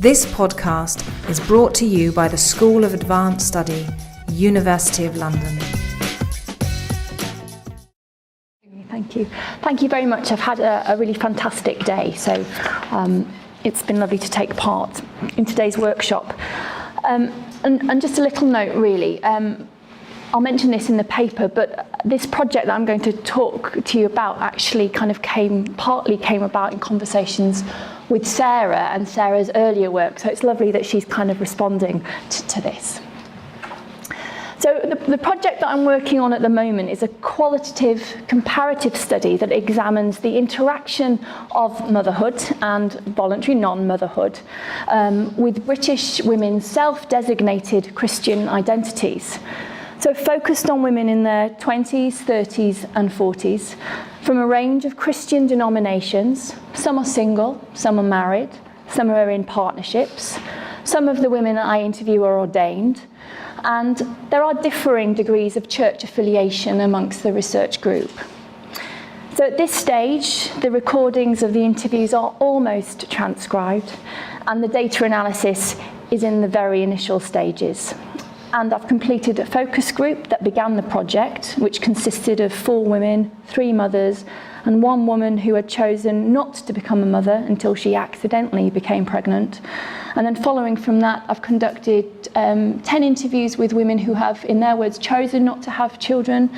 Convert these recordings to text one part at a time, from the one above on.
This podcast is brought to you by the School of Advanced Study, University of London. Thank you. Thank you very much. I've had a really fantastic day, so it's been lovely to take part in today's workshop. And just a little note, really. I'll mention this in the paper, but this project that I'm going to talk to you about actually kind of partly came about in conversations with Sarah and Sarah's earlier work, so it's lovely that she's kind of responding to this. So the project that I'm working on at the moment is a qualitative comparative study that examines the interaction of motherhood and voluntary non-motherhood with British women's self-designated Christian identities. So focused on women in their 20s, 30s and 40s from a range of Christian denominations. Some are single, some are married, some are in partnerships. Some of the women I interview are ordained, and there are differing degrees of church affiliation amongst the research group. So at this stage, the recordings of the interviews are almost transcribed, and the data analysis is in the very initial stages. And I've completed a focus group that began the project, which consisted of 4 women, 3 mothers, and 1 woman who had chosen not to become a mother until she accidentally became pregnant. And then following from that, I've conducted 10 interviews with women who have, in their words, chosen not to have children,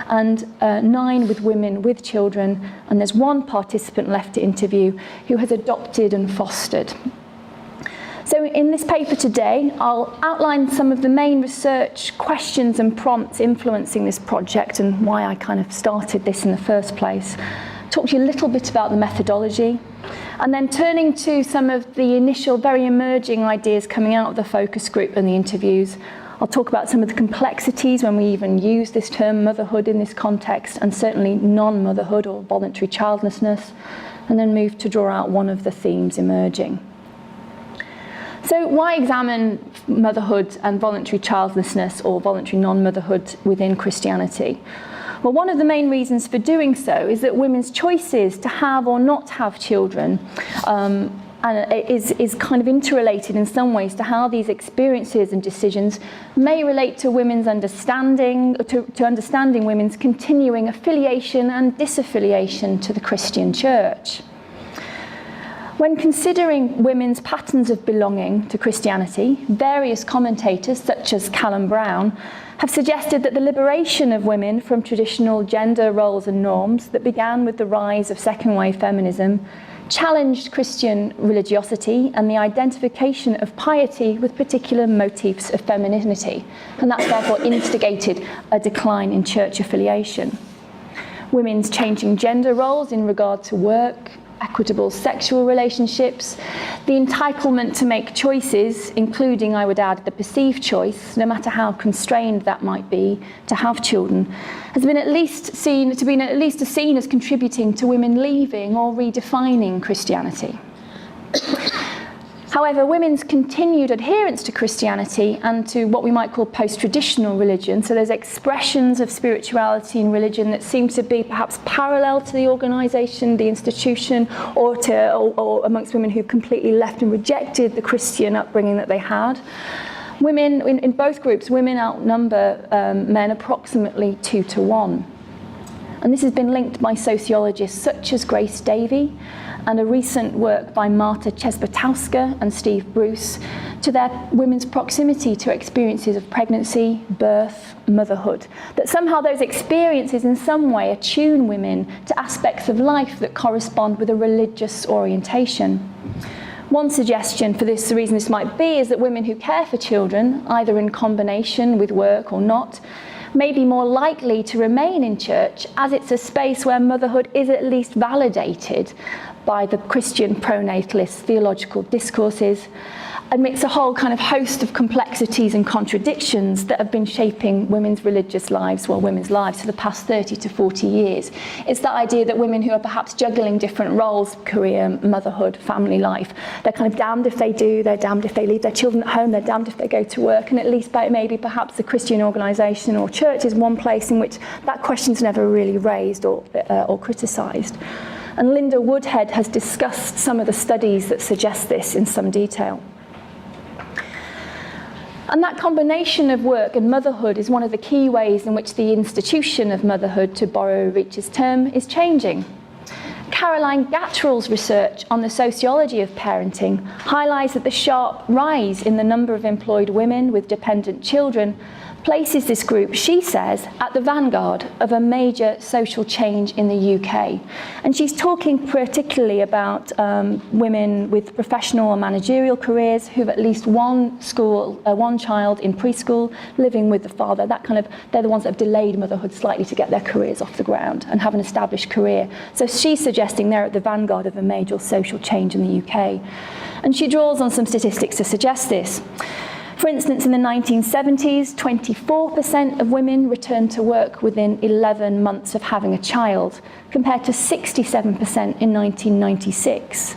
and 9 with women with children. And there's 1 participant left to interview who has adopted and fostered. So in this paper today, I'll outline some of the main research questions and prompts influencing this project and why I kind of started this in the first place. Talk to you a little bit about the methodology, and then turning to some of the initial very emerging ideas coming out of the focus group and the interviews. I'll talk about some of the complexities when we even use this term motherhood in this context, and certainly non-motherhood or voluntary childlessness, and then move to draw out one of the themes emerging. So why examine motherhood and voluntary childlessness or voluntary non-motherhood within Christianity? Well, one of the main reasons for doing so is that women's choices to have or not have children is kind of interrelated in some ways to how these experiences and decisions may relate to women's understanding, to understanding women's continuing affiliation and disaffiliation to the Christian church. When considering women's patterns of belonging to Christianity, various commentators, such as Callum Brown, have suggested that the liberation of women from traditional gender roles and norms that began with the rise of second-wave feminism challenged Christian religiosity and the identification of piety with particular motifs of femininity, and that's therefore instigated a decline in church affiliation. Women's changing gender roles in regard to work, equitable sexual relationships, the entitlement to make choices, including, I would add, the perceived choice, no matter how constrained that might be, to have children, has been at least seen as contributing to women leaving or redefining Christianity. However, women's continued adherence to Christianity and to what we might call post-traditional religion, so there's expressions of spirituality in religion that seem to be perhaps parallel to the organisation, the institution, or amongst women who completely left and rejected the Christian upbringing that they had. Women, in both groups, women outnumber men approximately 2 to 1. And this has been linked by sociologists such as Grace Davey and a recent work by Marta Czesbotowska and Steve Bruce to their women's proximity to experiences of pregnancy, birth, motherhood. That somehow those experiences in some way attune women to aspects of life that correspond with a religious orientation. One suggestion for this, the reason this might be, is that women who care for children, either in combination with work or not, may be more likely to remain in church, as it's a space where motherhood is at least validated by the Christian pronatalist theological discourses, amidst a whole kind of host of complexities and contradictions that have been shaping women's religious lives, women's lives for the past 30 to 40 years. It's that idea that women who are perhaps juggling different roles, career, motherhood, family life, they're kind of damned if they do, they're damned if they leave their children at home, they're damned if they go to work, and at least maybe perhaps the Christian organisation or church is one place in which that question's never really raised or criticised. And Linda Woodhead has discussed some of the studies that suggest this in some detail. And that combination of work and motherhood is one of the key ways in which the institution of motherhood, to borrow Reach's term, is changing. Caroline Gattrell's research on the sociology of parenting highlights that the sharp rise in the number of employed women with dependent children places this group, she says, at the vanguard of a major social change in the UK. And she's talking particularly about women with professional or managerial careers who have at least one child in preschool, living with the father. They're the ones that have delayed motherhood slightly to get their careers off the ground and have an established career. So she's suggesting they're at the vanguard of a major social change in the UK. And she draws on some statistics to suggest this. For instance, in the 1970s, 24% of women returned to work within 11 months of having a child, compared to 67% in 1996.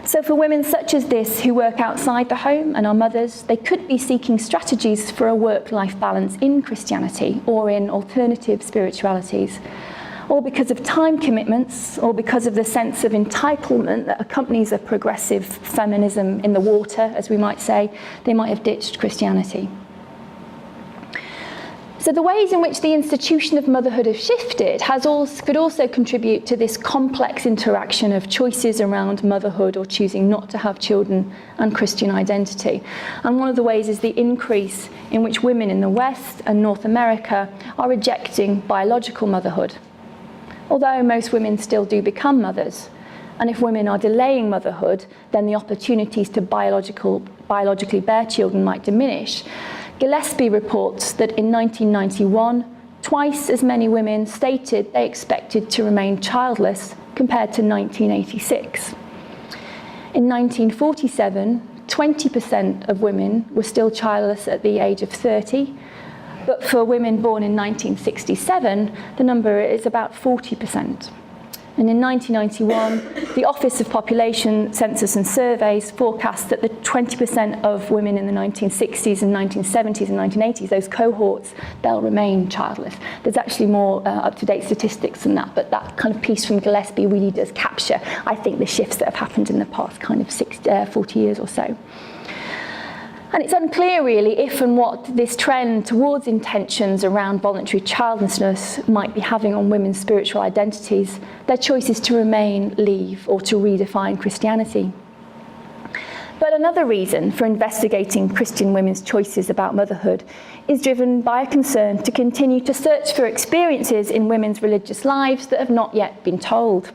So for women such as this who work outside the home and are mothers, they could be seeking strategies for a work-life balance in Christianity or in alternative spiritualities, or because of time commitments, or because of the sense of entitlement that accompanies a progressive feminism in the water, as we might say, they might have ditched Christianity. So the ways in which the institution of motherhood has shifted could also contribute to this complex interaction of choices around motherhood or choosing not to have children and Christian identity. And one of the ways is the increase in which women in the West and North America are rejecting biological motherhood. Although most women still do become mothers, and if women are delaying motherhood, then the opportunities to biologically bear children might diminish. Gillespie reports that in 1991, twice as many women stated they expected to remain childless compared to 1986. In 1947, 20% of women were still childless at the age of 30, but for women born in 1967, the number is about 40%. And in 1991, the Office of Population, Census and Surveys forecast that the 20% of women in the 1960s and 1970s and 1980s, those cohorts, they'll remain childless. There's actually more up-to-date statistics than that, but that kind of piece from Gillespie really does capture, I think, the shifts that have happened in the past kind of 40 years or so. And it's unclear, really, if and what this trend towards intentions around voluntary childlessness might be having on women's spiritual identities, their choices to remain, leave, or to redefine Christianity. But another reason for investigating Christian women's choices about motherhood is driven by a concern to continue to search for experiences in women's religious lives that have not yet been told.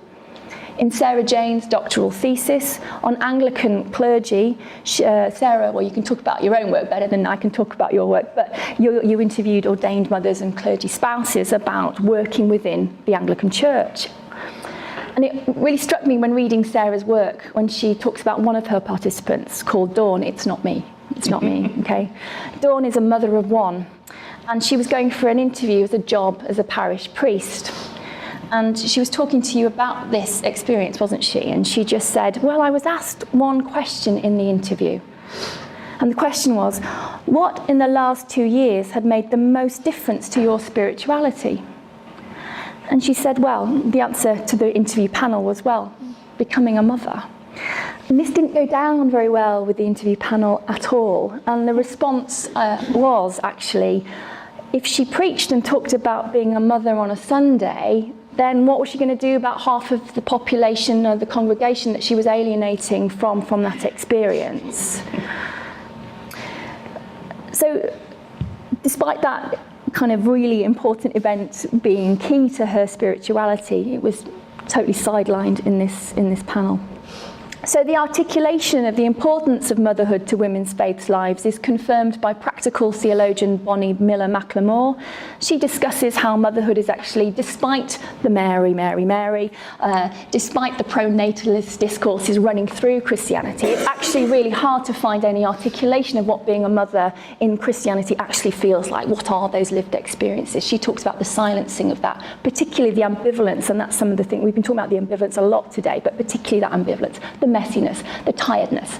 In Sarah Jane's doctoral thesis on Anglican clergy, Sarah, well, you can talk about your own work better than I can talk about your work, but you interviewed ordained mothers and clergy spouses about working within the Anglican Church. And it really struck me when reading Sarah's work, when she talks about one of her participants called Dawn. It's not me, okay? Dawn is a mother of one, and she was going for an interview as a job as a parish priest. And she was talking to you about this experience, wasn't she? And she just said, well, I was asked one question in the interview. And the question was, what in the last 2 years had made the most difference to your spirituality? And she said, well, the answer to the interview panel was, well, becoming a mother. And this didn't go down very well with the interview panel at all. And the response was actually, if she preached and talked about being a mother on a Sunday, then what was she going to do about half of the population or the congregation that she was alienating from that experience? So despite that kind of really important event being key to her spirituality, it was totally sidelined in this panel. So the articulation of the importance of motherhood to women's faith lives is confirmed by practical theologian Bonnie Miller McLemore. She discusses how motherhood is actually, despite the Mary, despite the pro-natalist discourses running through Christianity, it's actually really hard to find any articulation of what being a mother in Christianity actually feels like. What are those lived experiences? She talks about the silencing of that, particularly the ambivalence, and that's some of the things, we've been talking about the ambivalence a lot today, but particularly that ambivalence, the messiness, the tiredness,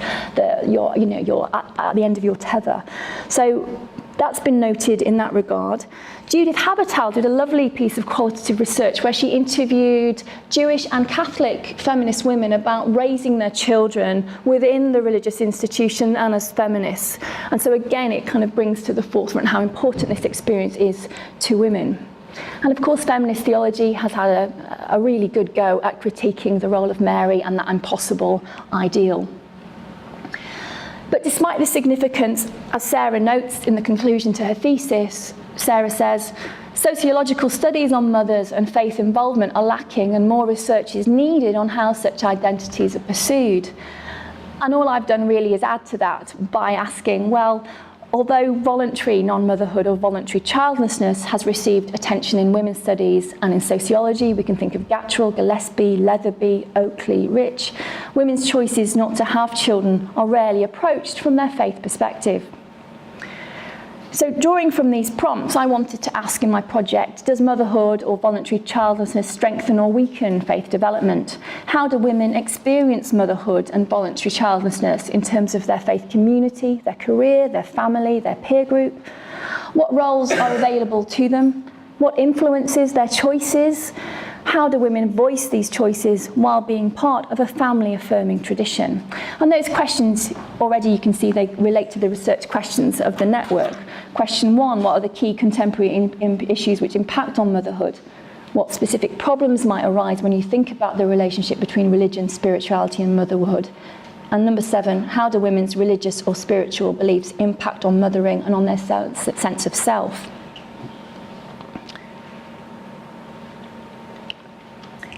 you're at the end of your tether. So that's been noted in that regard. Judith Habertal did a lovely piece of qualitative research where she interviewed Jewish and Catholic feminist women about raising their children within the religious institution and as feminists. And so again, it kind of brings to the forefront how important this experience is to women. And of course, feminist theology has had a really good go at critiquing the role of Mary and that impossible ideal. But despite the significance, as Sarah notes in the conclusion to her thesis, Sarah says, sociological studies on mothers and faith involvement are lacking and more research is needed on how such identities are pursued. And all I've done really is add to that by asking, well, although voluntary non-motherhood or voluntary childlessness has received attention in women's studies and in sociology, we can think of Gattrell, Gillespie, Leatherby, Oakley, Rich, women's choices not to have children are rarely approached from their faith perspective. So drawing from these prompts, I wanted to ask in my project, does motherhood or voluntary childlessness strengthen or weaken faith development? How do women experience motherhood and voluntary childlessness in terms of their faith community, their career, their family, their peer group? What roles are available to them? What influences their choices? How do women voice these choices while being part of a family-affirming tradition? And those questions, already you can see they relate to the research questions of the network. Question 1, what are the key contemporary issues which impact on motherhood? What specific problems might arise when you think about the relationship between religion, spirituality and motherhood? And number 7, how do women's religious or spiritual beliefs impact on mothering and on their sense of self?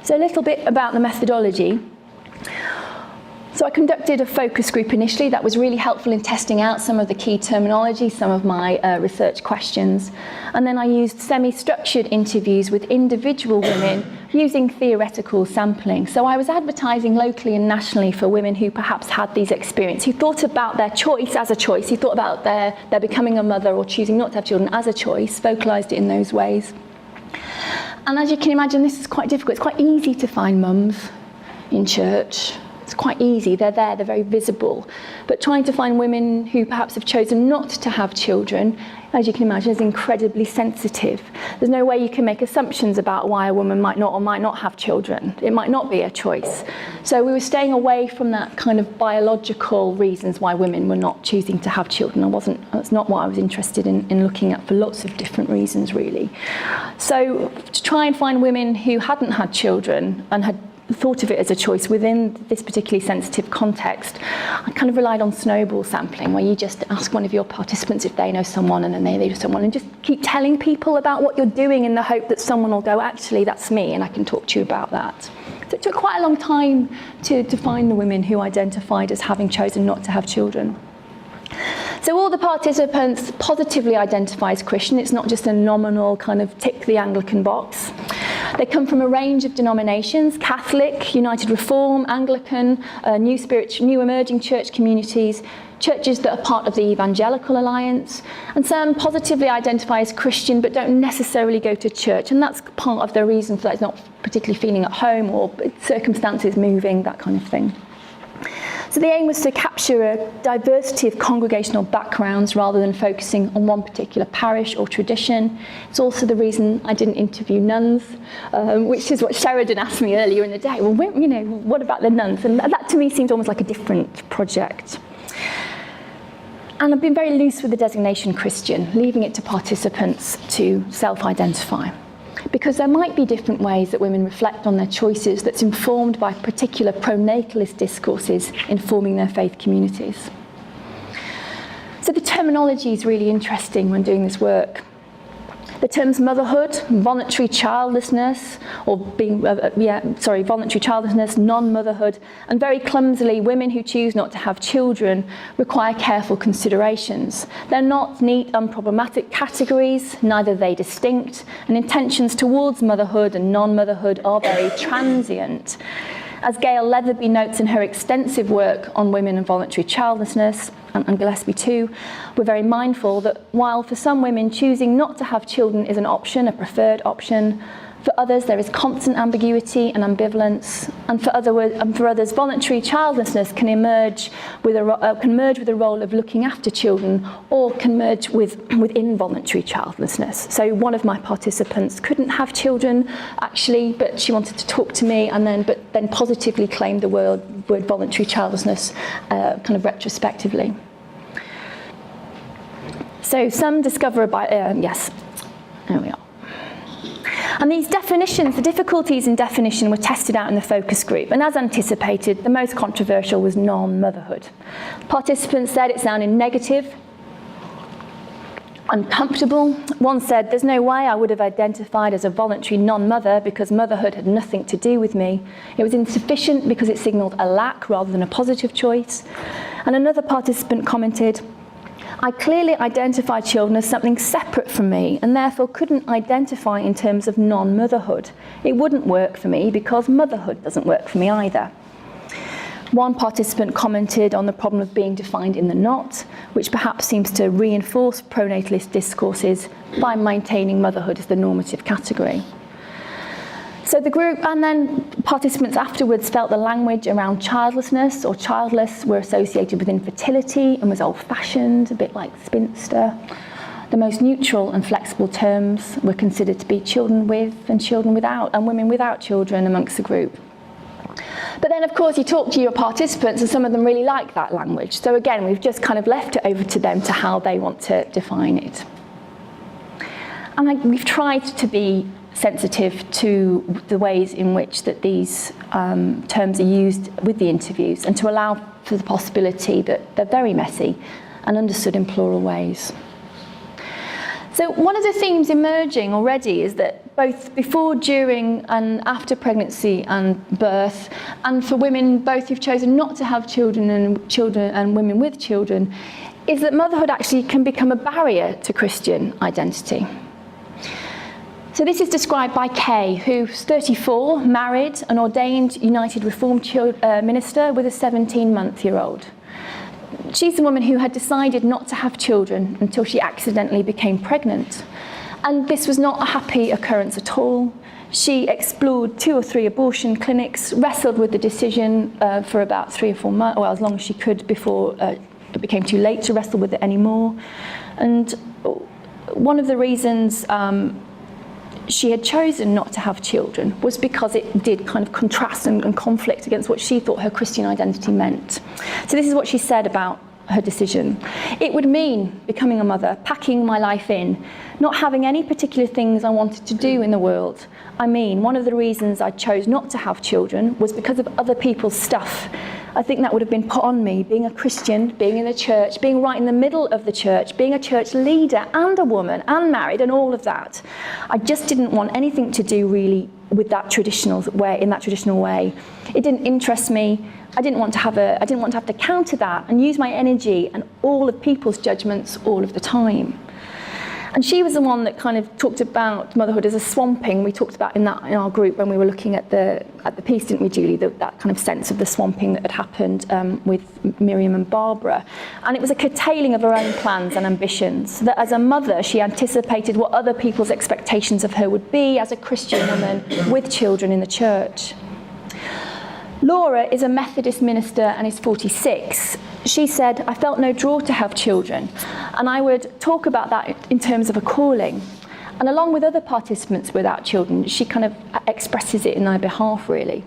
So a little bit about the methodology. So I conducted a focus group initially that was really helpful in testing out some of the key terminology, some of my research questions. And then I used semi-structured interviews with individual women using theoretical sampling. So I was advertising locally and nationally for women who perhaps had these experiences, who thought about their choice as a choice, who thought about their becoming a mother or choosing not to have children as a choice, vocalised it in those ways. And as you can imagine, this is quite difficult. It's quite easy to find mums in church. It's quite easy. They're there, they're very visible. But trying to find women who perhaps have chosen not to have children, as you can imagine, is incredibly sensitive. There's no way you can make assumptions about why a woman might not or might not have children. It might not be a choice. So we were staying away from that kind of biological reasons why women were not choosing to have children. That's not what I was interested in looking at for lots of different reasons, really. So to try and find women who hadn't had children and had thought of it as a choice within this particularly sensitive context, I kind of relied on snowball sampling, where you just ask one of your participants if they know someone, and then they know someone, and just keep telling people about what you're doing in the hope that someone will go, actually, that's me, and I can talk to you about that. So it took quite a long time to find the women who identified as having chosen not to have children. So all the participants positively identify as Christian. It's not just a nominal kind of tick the Anglican box. They come from a range of denominations: Catholic, United Reform, Anglican, new emerging church communities, churches that are part of the Evangelical Alliance, and some positively identify as Christian but don't necessarily go to church, and that's part of the reason for that, is not particularly feeling at home or circumstances moving, that kind of thing. So the aim was to capture a diversity of congregational backgrounds rather than focusing on one particular parish or tradition. It's also the reason I didn't interview nuns, which is what Sheridan asked me earlier in the day. Well, what about the nuns? And that to me seemed almost like a different project. And I've been very loose with the designation Christian, leaving it to participants to self-identify. Because there might be different ways that women reflect on their choices that's informed by particular pronatalist discourses informing their faith communities. So the terminology is really interesting when doing this work. The terms motherhood, voluntary childlessness, voluntary childlessness, non-motherhood, and very clumsily, women who choose not to have children require careful considerations. They're not neat, unproblematic categories, neither are they distinct, and intentions towards motherhood and non-motherhood are very transient. As Gail Leatherby notes in her extensive work on women and voluntary childlessness, and Gillespie too, we're very mindful that while for some women choosing not to have children is an option, a preferred option, For others, there is constant ambiguity and ambivalence, and for others, voluntary childlessness can merge with the role of looking after children, or can merge with involuntary childlessness. So one of my participants couldn't have children actually, but she wanted to talk to me, but then positively claimed the word voluntary childlessness kind of retrospectively. So some discover yes, there we are. And these definitions, the difficulties in definition, were tested out in the focus group, and as anticipated, the most controversial was non-motherhood. Participants said it sounded negative, uncomfortable. One said, there's no way I would have identified as a voluntary non-mother because motherhood had nothing to do with me. It was insufficient because it signalled a lack rather than a positive choice. And another participant commented, I clearly identified children as something separate from me and therefore couldn't identify in terms of non-motherhood. It wouldn't work for me because motherhood doesn't work for me either. One participant commented on the problem of being defined in the not, which perhaps seems to reinforce pronatalist discourses by maintaining motherhood as the normative category. So the group and then participants afterwards felt the language around childlessness or childless were associated with infertility and was old-fashioned, a bit like spinster. The most neutral and flexible terms were considered to be children with and children without, and women without children amongst the group. But then, of course, you talk to your participants and some of them really like that language. So again, we've just kind of left it over to them to how they want to define it. And we've tried to be sensitive to the ways in which that these terms are used with the interviews and to allow for the possibility that they're very messy and understood in plural ways. So one of the themes emerging already is that both before, during and after pregnancy and birth, and for women both who've chosen not to have children and women with children, is that motherhood actually can become a barrier to Christian identity. So this is described by Kay, who's 34, married, an ordained United Reformed minister with a 17-month-old. She's the woman who had decided not to have children until she accidentally became pregnant. And this was not a happy occurrence at all. She explored 2 or 3 abortion clinics, wrestled with the decision for about 3 or 4 months, well, as long as she could before it became too late to wrestle with it anymore. And one of the reasons she had chosen not to have children was because it did kind of contrast and conflict against what she thought her Christian identity meant. So this is what she said about her decision. It would mean becoming a mother, packing my life in, not having any particular things I wanted to do in the world. I mean, one of the reasons I chose not to have children was because of other people's stuff. I think that would have been put on me, being a Christian, being in the church, being right in the middle of the church, being a church leader and a woman and married and all of that. I just didn't want anything to do really with that traditional way. It didn't interest me. I didn't want to have to counter that and use my energy and all of people's judgments all of the time. And she was the one that kind of talked about motherhood as a swamping. We talked about in our group when we were looking at the piece, didn't we, Julie? That kind of sense of the swamping that had happened with Miriam and Barbara. And it was a curtailing of her own plans and ambitions. That as a mother, she anticipated what other people's expectations of her would be as a Christian woman with children in the church. Laura is a Methodist minister and is 46. She said, I felt no draw to have children, and I would talk about that in terms of a calling. And along with other participants without children, she kind of expresses it in their behalf, really.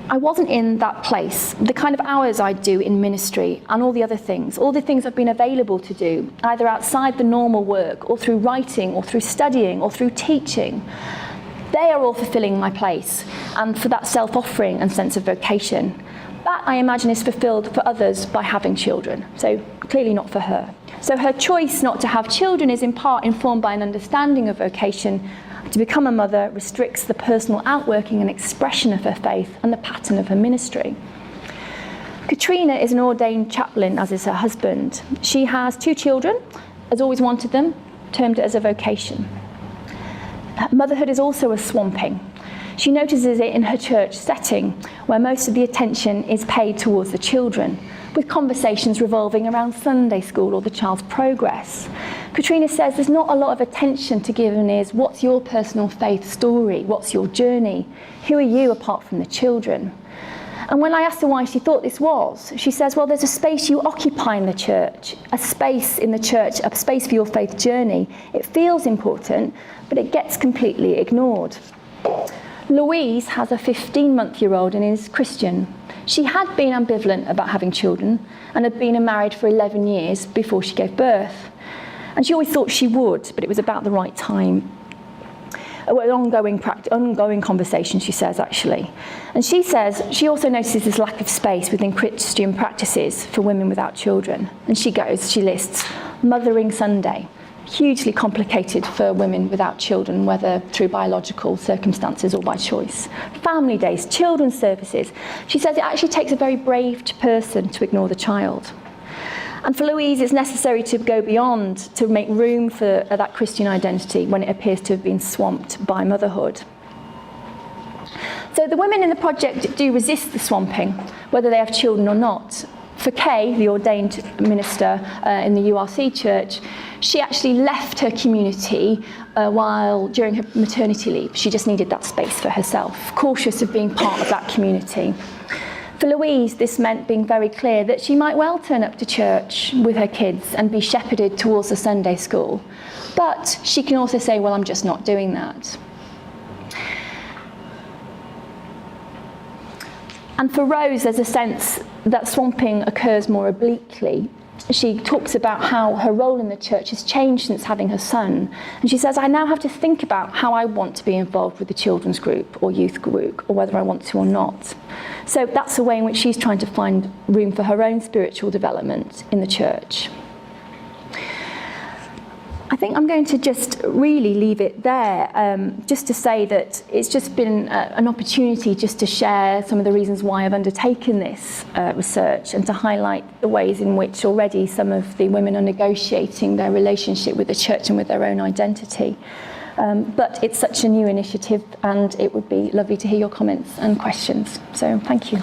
I wasn't in that place. The kind of hours I do in ministry and all the other things, all the things I've been available to do, either outside the normal work or through writing or through studying or through teaching, they are all fulfilling my place and for that self-offering and sense of vocation. That, I imagine, is fulfilled for others by having children, so clearly not for her. So her choice not to have children is in part informed by an understanding of vocation. To become a mother restricts the personal outworking and expression of her faith and the pattern of her ministry. Katrina is an ordained chaplain, as is her husband. She has 2 children, has always wanted them, termed it as a vocation. Motherhood is also a swamping. She notices it in her church setting, where most of the attention is paid towards the children, with conversations revolving around Sunday school or the child's progress. Katrina says there's not a lot of attention to given is what's your personal faith story, what's your journey, who are you apart from the children? And when I asked her why she thought this was, she says, well, there's a space you occupy in the church, a space in the church, a space for your faith journey. It feels important, but it gets completely ignored. Louise has a 15-month-year-old and is Christian. She had been ambivalent about having children and had been married for 11 years before she gave birth. And she always thought she would, but it was about the right time. An ongoing conversation, she says, actually. And she says she also notices this lack of space within Christian practices for women without children. And she lists Mothering Sunday, hugely complicated for women without children, whether through biological circumstances or by choice. Family days, children's services. She says it actually takes a very brave person to ignore the child. And for Louise, it's necessary to go beyond, to make room for that Christian identity when it appears to have been swamped by motherhood. So the women in the project do resist the swamping, whether they have children or not. For Kay, the ordained minister in the URC church, she actually left her community during her maternity leave. She just needed that space for herself, cautious of being part of that community. For Louise, this meant being very clear that she might well turn up to church with her kids and be shepherded towards the Sunday school. But she can also say, well, I'm just not doing that. And for Rose, there's a sense that swamping occurs more obliquely. She talks about how her role in the church has changed since having her son. And she says, I now have to think about how I want to be involved with the children's group or youth group, or whether I want to or not. So that's a way in which she's trying to find room for her own spiritual development in the church. I think I'm going to just really leave it there, just to say that it's just been an opportunity just to share some of the reasons why I've undertaken this research and to highlight the ways in which already some of the women are negotiating their relationship with the church and with their own identity. But it's such a new initiative and it would be lovely to hear your comments and questions. So thank you.